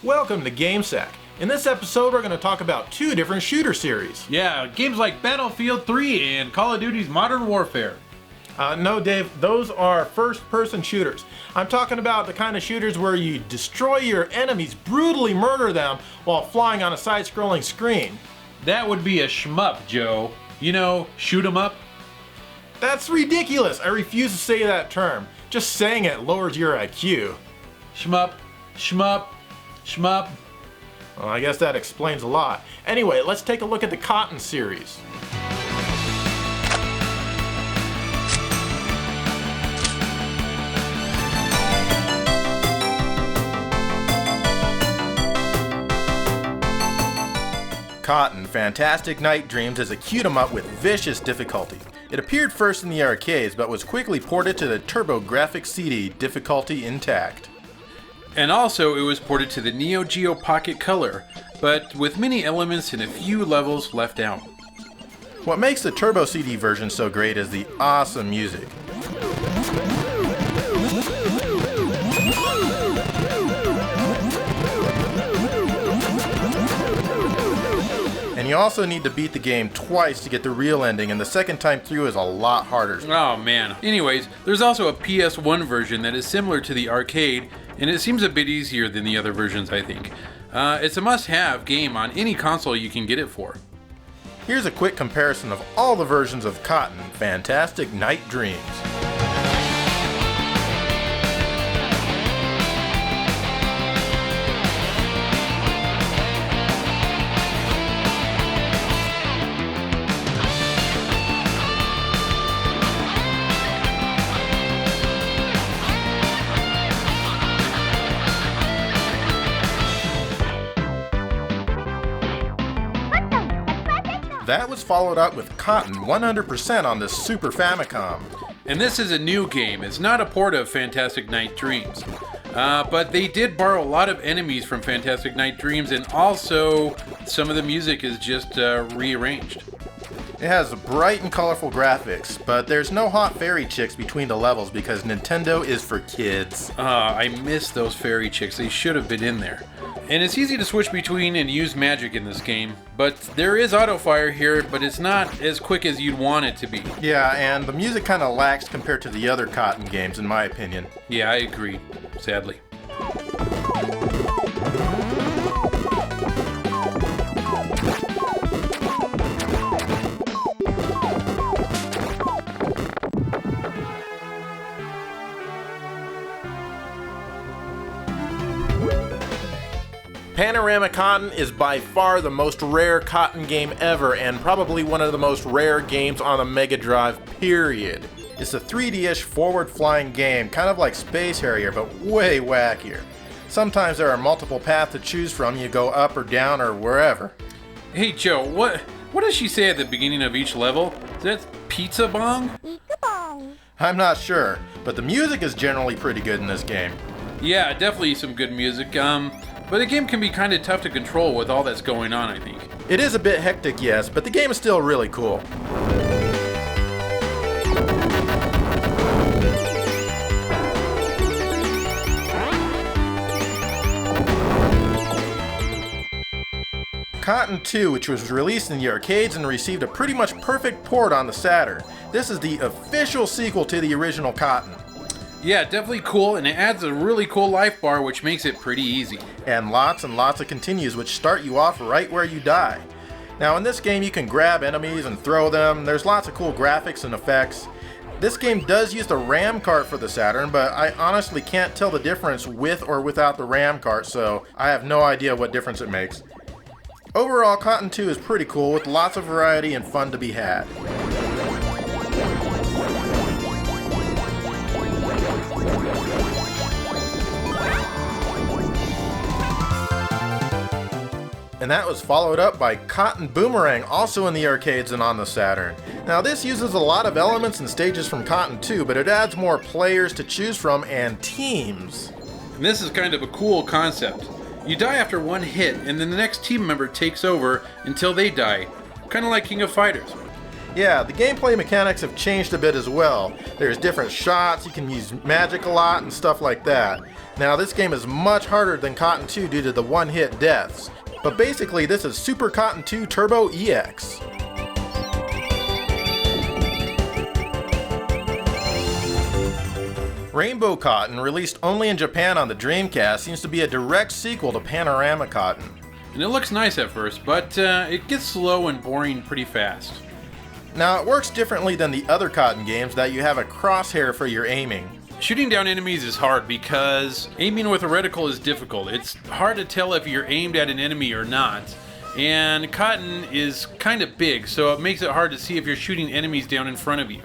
Welcome to GameSack. In this episode, we're going to talk about two different shooter series. Yeah, games like Battlefield 3 and Call of Duty's Modern Warfare. No, Dave, those are first-person shooters. I'm talking about the kind of shooters where you destroy your enemies, brutally murder them, while flying on a side-scrolling screen. That would be a shmup, Joe. You know, shoot 'em up. That's ridiculous. I refuse to say that term. Just saying it lowers your IQ. Shmup, shmup, shmup. Well, I guess that explains a lot. Anyway, let's take a look at the Cotton series. Cotton, Fantastic Night Dreams is a shoot-'em-up with vicious difficulty. It appeared first in the arcades, but was quickly ported to the TurboGrafx CD, difficulty intact. And also, it was ported to the Neo Geo Pocket Color, but with many elements and a few levels left out. What makes the Turbo CD version so great is the awesome music. And you also need to beat the game twice to get the real ending, and the second time through is a lot harder. Oh man. Anyways, there's also a PS1 version that is similar to the arcade, and it seems a bit easier than the other versions, I think. It's a must-have game on any console you can get it for. Here's a quick comparison of all the versions of Cotton, Fantastic Night Dreams. That was followed up with Cotton 100% on the Super Famicom. And this is a new game. It's not a port of Fantastic Night Dreams. But they did borrow a lot of enemies from Fantastic Night Dreams, and also some of the music is just rearranged. It has bright and colorful graphics, but there's no hot fairy chicks between the levels because Nintendo is for kids. I miss those fairy chicks. They should have been in there. And it's easy to switch between and use magic in this game, but there is auto fire here, but it's not as quick as you'd want it to be. Yeah, and the music kind of lacks compared to the other Cotton games, in my opinion. Yeah, I agree, sadly. Panorama Cotton is by far the most rare Cotton game ever, and probably one of the most rare games on the Mega Drive, period. It's a 3D-ish forward-flying game, kind of like Space Harrier, but way wackier. Sometimes there are multiple paths to choose from. You go up or down or wherever. Hey Joe, what does she say at the beginning of each level? Is that pizza bong? Pizza bong. I'm not sure, but the music is generally pretty good in this game. Yeah, definitely some good music. But the game can be kind of tough to control with all that's going on, I think. It is a bit hectic, yes, but the game is still really cool. Cotton 2, which was released in the arcades and received a pretty much perfect port on the Saturn. This is the official sequel to the original Cotton. Yeah, definitely cool, and it adds a really cool life bar, which makes it pretty easy. And lots of continues, which start you off right where you die. Now in this game you can grab enemies and throw them. There's lots of cool graphics and effects. This game does use the RAM cart for the Saturn, but I honestly can't tell the difference with or without the RAM cart, so I have no idea what difference it makes. Overall, Cotton 2 is pretty cool with lots of variety and fun to be had. And that was followed up by Cotton Boomerang, also in the arcades and on the Saturn. Now this uses a lot of elements and stages from Cotton 2, but it adds more players to choose from and teams. And this is kind of a cool concept. You die after one hit, and then the next team member takes over until they die. Kind of like King of Fighters. Yeah, the gameplay mechanics have changed a bit as well. There's different shots, you can use magic a lot and stuff like that. Now this game is much harder than Cotton 2 due to the one-hit deaths. But basically this is Super Cotton 2 Turbo EX. Rainbow Cotton, released only in Japan on the Dreamcast, seems to be a direct sequel to Panorama Cotton. And it looks nice at first, but it gets slow and boring pretty fast. Now it works differently than the other Cotton games that you have a crosshair for your aiming. Shooting down enemies is hard because aiming with a reticle is difficult. It's hard to tell if you're aimed at an enemy or not. And Cotton is kind of big, so it makes it hard to see if you're shooting enemies down in front of you.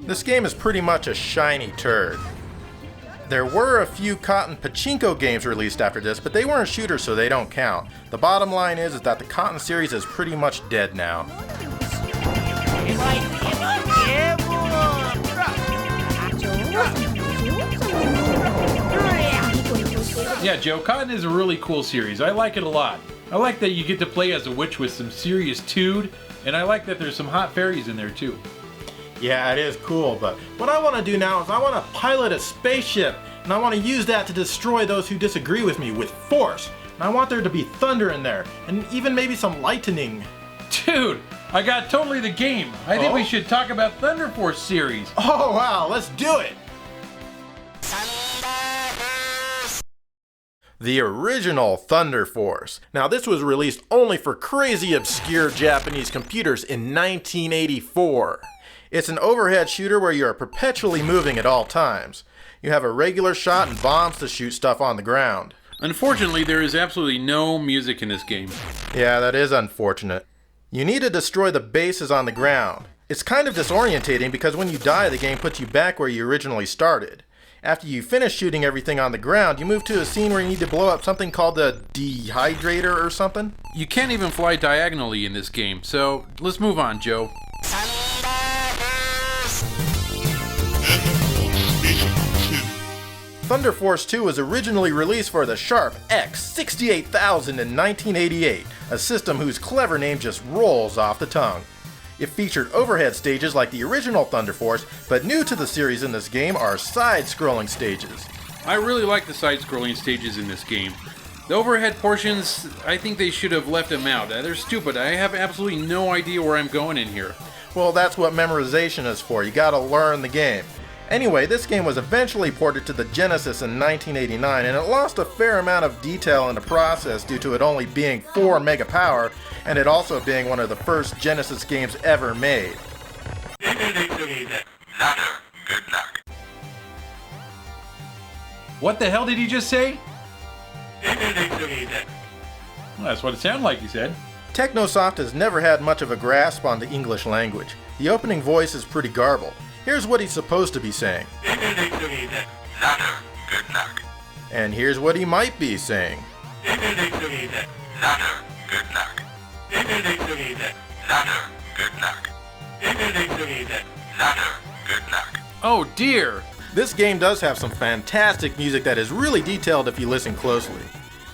This game is pretty much a shiny turd. There were a few Cotton Pachinko games released after this, but they weren't shooters, so they don't count. The bottom line is that the Cotton series is pretty much dead now. Yeah, Joe, Cotton is a really cool series. I like it a lot. I like that you get to play as a witch with some serious tude, and I like that there's some hot fairies in there too. Yeah, it is cool, but what I want to do now is I want to pilot a spaceship, and I want to use that to destroy those who disagree with me with force. And I want there to be thunder in there, and even maybe some lightning. Dude, I got totally the game. I think we should talk about Thunder Force series. Oh wow, let's do it! The original Thunder Force. Now this was released only for crazy obscure Japanese computers in 1984. It's an overhead shooter where you are perpetually moving at all times. You have a regular shot and bombs to shoot stuff on the ground. Unfortunately, there is absolutely no music in this game. Yeah, that is unfortunate. You need to destroy the bases on the ground. It's kind of disorientating because when you die, the game puts you back where you originally started. After you finish shooting everything on the ground, you move to a scene where you need to blow up something called the dehydrator or something. You can't even fly diagonally in this game, so let's move on, Joe. Thunder Force 2 was originally released for the Sharp X68000 in 1988, a system whose clever name just rolls off the tongue. It featured overhead stages like the original Thunder Force, but new to the series in this game are side-scrolling stages. I really like the side-scrolling stages in this game. The overhead portions, I think they should have left them out. They're stupid. I have absolutely no idea where I'm going in here. Well, that's what memorization is for. You gotta learn the game. Anyway, this game was eventually ported to the Genesis in 1989, and it lost a fair amount of detail in the process due to it only being 4 mega power, and it also being one of the first Genesis games ever made. What the hell did he just say? Well, that's what it sounded like he said. Technosoft has never had much of a grasp on the English language. The opening voice is pretty garbled. Here's what he's supposed to be saying. And here's what he might be saying. Oh dear! This game does have some fantastic music that is really detailed if you listen closely.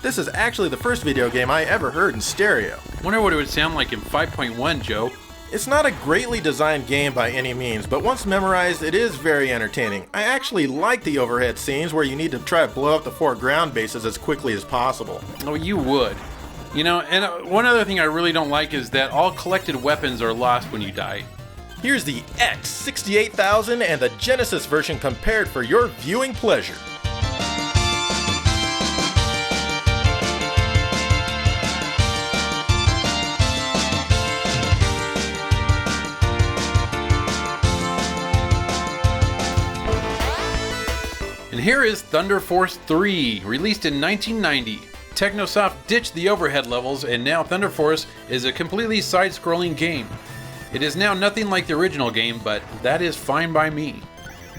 This is actually the first video game I ever heard in stereo. Wonder what it would sound like in 5.1, Joe. It's not a greatly designed game by any means, but once memorized, it is very entertaining. I actually like the overhead scenes where you need to try to blow up the 4 ground bases as quickly as possible. Oh, you would. You know, and one other thing I really don't like is that all collected weapons are lost when you die. Here's the X68000 and the Genesis version compared for your viewing pleasure. And here is Thunder Force 3, released in 1990. Technosoft ditched the overhead levels, and now Thunder Force is a completely side-scrolling game. It is now nothing like the original game, but that is fine by me.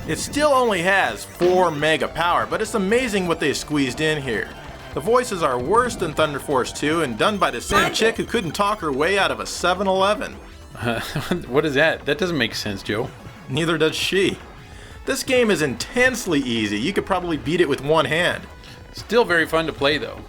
It still only has 4 mega power, but it's amazing what they squeezed in here. The voices are worse than Thunder Force 2 and done by the same chick who couldn't talk her way out of a 7-Eleven. What is that? That doesn't make sense, Joe. Neither does she. This game is intensely easy. You could probably beat it with one hand. Still very fun to play, though.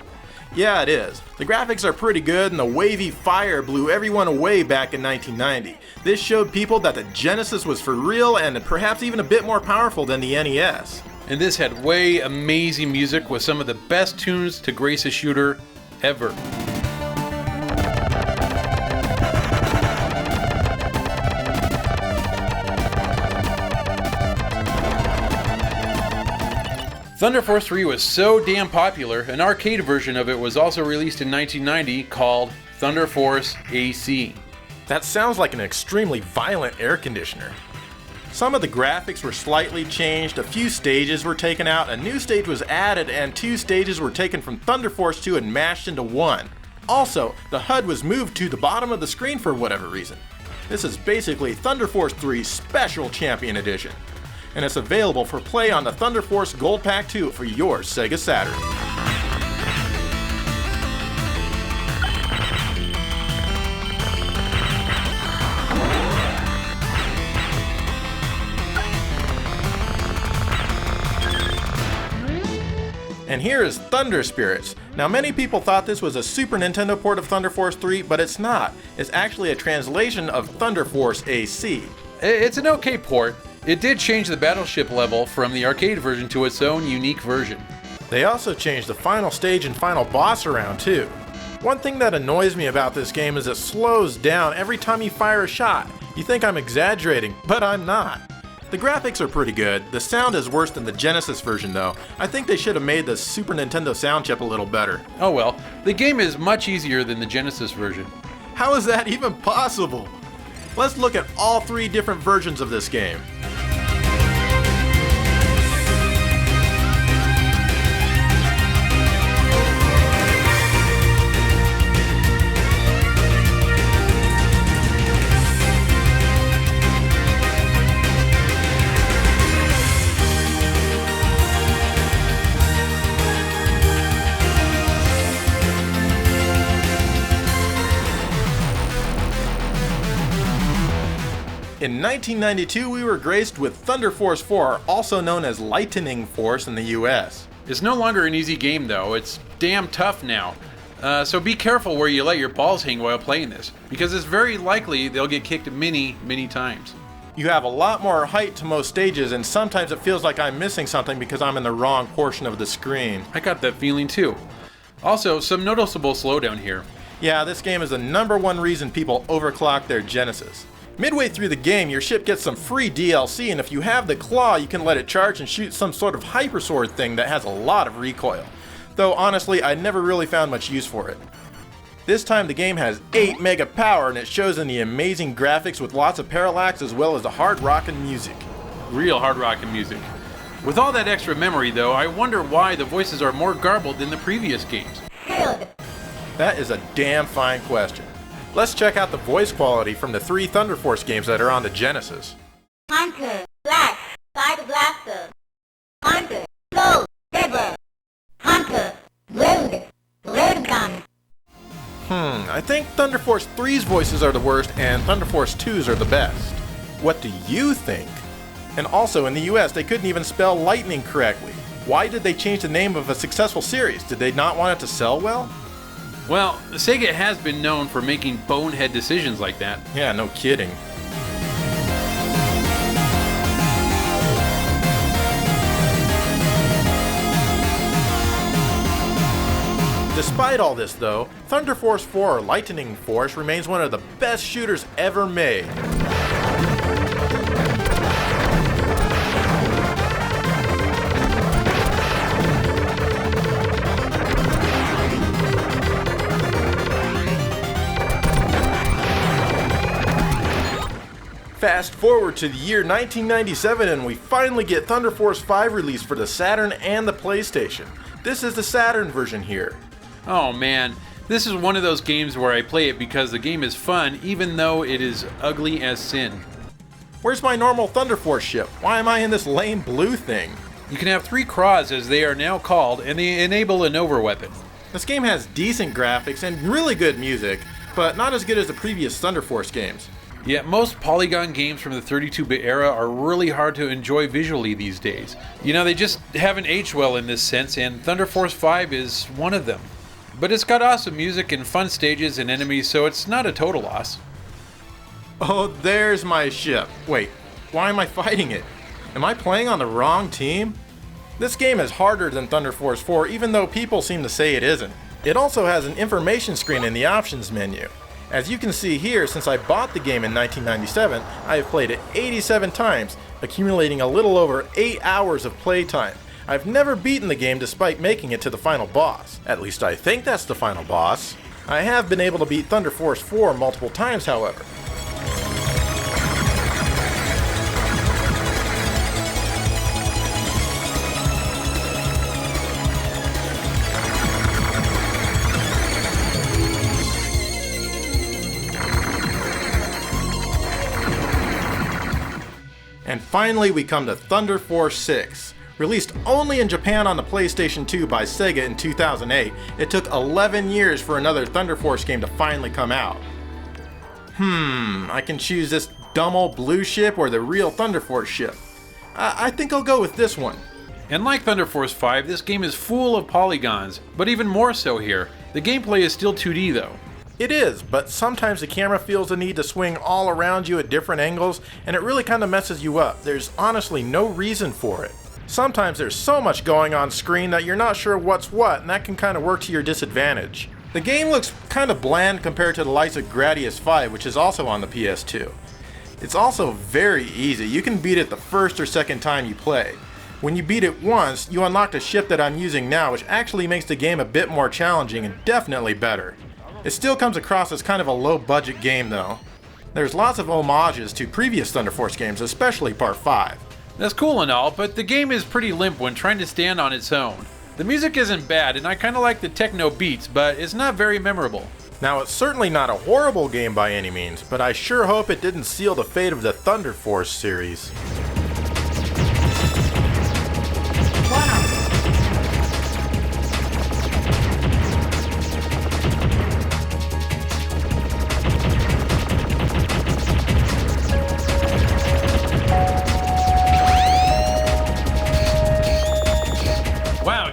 Yeah, it is. The graphics are pretty good and the wavy fire blew everyone away back in 1990. This showed people that the Genesis was for real and perhaps even a bit more powerful than the NES. And this had way amazing music with some of the best tunes to grace a shooter ever. Thunder Force 3 was so damn popular, an arcade version of it was also released in 1990 called Thunder Force AC. That sounds like an extremely violent air conditioner. Some of the graphics were slightly changed, a few stages were taken out, a new stage was added, and 2 stages were taken from Thunder Force 2 and mashed into one. Also, the HUD was moved to the bottom of the screen for whatever reason. This is basically Thunder Force 3 Special Champion Edition, and it's available for play on the Thunder Force Gold Pack 2 for your Sega Saturn. And here is Thunder Spirits. Now many people thought this was a Super Nintendo port of Thunder Force 3, but it's not. It's actually a translation of Thunder Force AC. It's an okay port. It did change the battleship level from the arcade version to its own unique version. They also changed the final stage and final boss around too. One thing that annoys me about this game is it slows down every time you fire a shot. You think I'm exaggerating, but I'm not. The graphics are pretty good. The sound is worse than the Genesis version though. I think they should have made the Super Nintendo sound chip a little better. Oh well, the game is much easier than the Genesis version. How is that even possible? Let's look at all 3 different versions of this game. In 1992, we were graced with Thunder Force 4, also known as Lightning Force in the US. It's no longer an easy game though, it's damn tough now. So be careful where you let your balls hang while playing this, because it's very likely they'll get kicked many times. You have a lot more height to most stages, and sometimes it feels like I'm missing something because I'm in the wrong portion of the screen. I got that feeling too. Also, some noticeable slowdown here. Yeah, this game is the #1 reason people overclock their Genesis. Midway through the game, your ship gets some free DLC, and if you have the claw, you can let it charge and shoot some sort of hypersword thing that has a lot of recoil. Though honestly, I never really found much use for it. This time the game has 8 mega power, and it shows in the amazing graphics with lots of parallax as well as the hard rockin' music. Real hard rockin' music. With all that extra memory though, I wonder why the voices are more garbled than the previous games. That is a damn fine question. Let's check out the voice quality from the 3 Thunder Force games that are on the Genesis. Hunter, Black, Side Blaster. Hunter, Slow, Saber. Hunter, Load, Load Gun. I think Thunder Force 3's voices are the worst and Thunder Force 2's are the best. What do you think? And also in the US, they couldn't even spell lightning correctly. Why did they change the name of a successful series? Did they not want it to sell well? Well, Sega has been known for making bonehead decisions like that. Yeah, no kidding. Despite all this though, Thunder Force 4 Lightning Force remains one of the best shooters ever made. Fast forward to the year 1997 and we finally get Thunder Force 5 released for the Saturn and the PlayStation. This is the Saturn version here. Oh man, this is one of those games where I play it because the game is fun even though it is ugly as sin. Where's my normal Thunder Force ship? Why am I in this lame blue thing? You can have 3 craws as they are now called, and they enable a Nova weapon. This game has decent graphics and really good music, but not as good as the previous Thunder Force games. Yet most polygon games from the 32-bit era are really hard to enjoy visually these days. You know, they just haven't aged well in this sense, and Thunder Force 5 is one of them. but it's got awesome music and fun stages and enemies, so it's not a total loss. Oh, there's my ship. Wait, why am I fighting it? Am I playing on the wrong team? This game is harder than Thunder Force 4, even though people seem to say it isn't. It also has an information screen in the options menu. As you can see here, since I bought the game in 1997, I have played it 87 times, accumulating a little over 8 hours of playtime. I've never beaten the game despite making it to the final boss. At least I think that's the final boss. I have been able to beat Thunder Force 4 multiple times, however. And finally we come to Thunder Force 6. Released only in Japan on the PlayStation 2 by Sega in 2008, it took 11 years for another Thunder Force game to finally come out. I can choose this dumb old blue ship or the real Thunder Force ship. I think I'll go with this one. And like Thunder Force 5, this game is full of polygons, but even more so here. The gameplay is still 2D though. It is, but sometimes the camera feels the need to swing all around you at different angles, and it really kind of messes you up. There's honestly no reason for it. Sometimes there's so much going on screen that you're not sure what's what, and that can kind of work to your disadvantage. The game looks kind of bland compared to the likes of Gradius 5, which is also on the PS2. It's also very easy. You can beat it the first or second time you play. When you beat it once, you unlock the ship that I'm using now, which actually makes the game a bit more challenging and definitely better. It still comes across as kind of a low-budget game though. There's lots of homages to previous Thunder Force games, especially Part 5. That's cool and all, but the game is pretty limp when trying to stand on its own. The music isn't bad, and I kinda like the techno beats, but it's not very memorable. Now, it's certainly not a horrible game by any means, but I sure hope it didn't seal the fate of the Thunder Force series.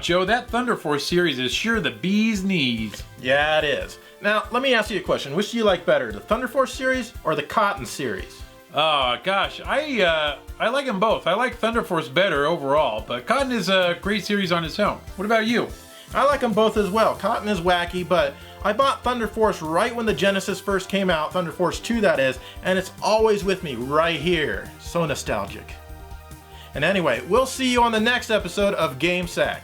Joe, that Thunder Force series is sure the bee's knees. Yeah, it is. Now, let me ask you a question. Which do you like better, the Thunder Force series or the Cotton series? Oh, gosh, I like them both. I like Thunder Force better overall, but Cotton is a great series on its own. What about you? I like them both as well. Cotton is wacky, but I bought Thunder Force right when the Genesis first came out, Thunder Force 2 that is, and it's always with me right here. So nostalgic. And anyway, we'll see you on the next episode of Game Sack.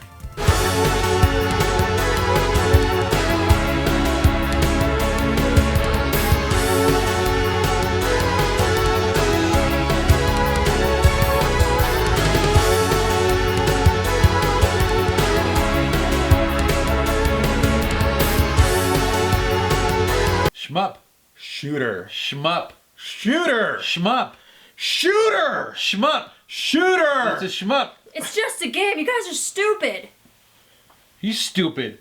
Shmup. Shooter. Shmup. Shooter. Shmup. Shooter. Shmup. Shooter. It's a shmup. It's just a game. You guys are stupid. He's stupid.